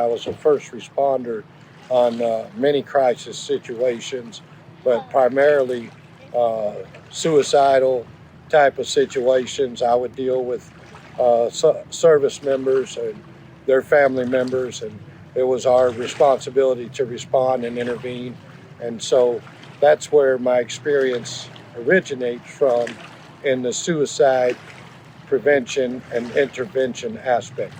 I was a first responder on many crisis situations, but primarily suicidal type of situations. I would deal with service members and their family members, and it was our responsibility to respond and intervene. And so that's where my experience originates from in the suicide prevention and intervention aspect.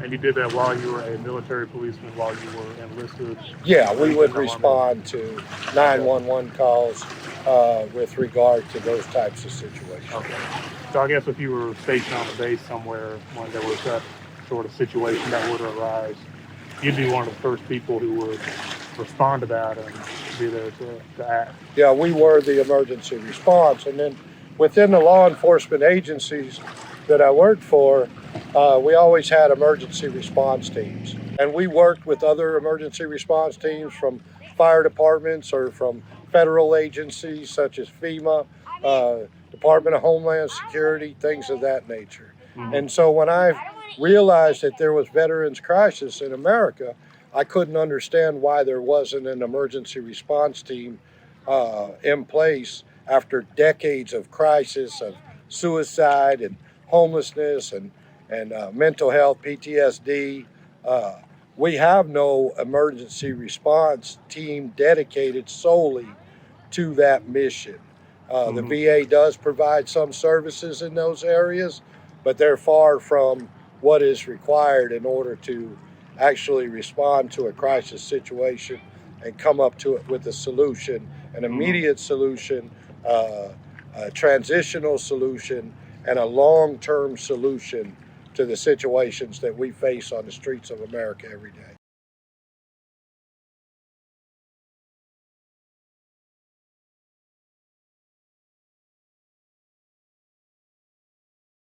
And you did that while you were a military policeman, while you were enlisted? Yeah, we would respond to 911 calls with regard to those types of situations. Okay. So I guess if you were stationed on a base somewhere when there was that sort of situation that would arise, you'd be one of the first people who would respond to that and be there to act. Yeah, we were the emergency response. And then within the law enforcement agencies that I worked for, we always had emergency response teams. And we worked with other emergency response teams from fire departments or from federal agencies such as FEMA, Department of Homeland Security, things of that nature. Mm-hmm. And so when I realized that there was veterans crisis in America, I couldn't understand why there wasn't an emergency response team in place after decades of crisis, of suicide and homelessness and mental health, PTSD. We have no emergency response team dedicated solely to that mission. The VA does provide some services in those areas, but they're far from what is required in order to actually respond to a crisis situation and come up to it with a solution, an immediate solution, a transitional solution, and a long-term solution to the situations that we face on the streets of America every day.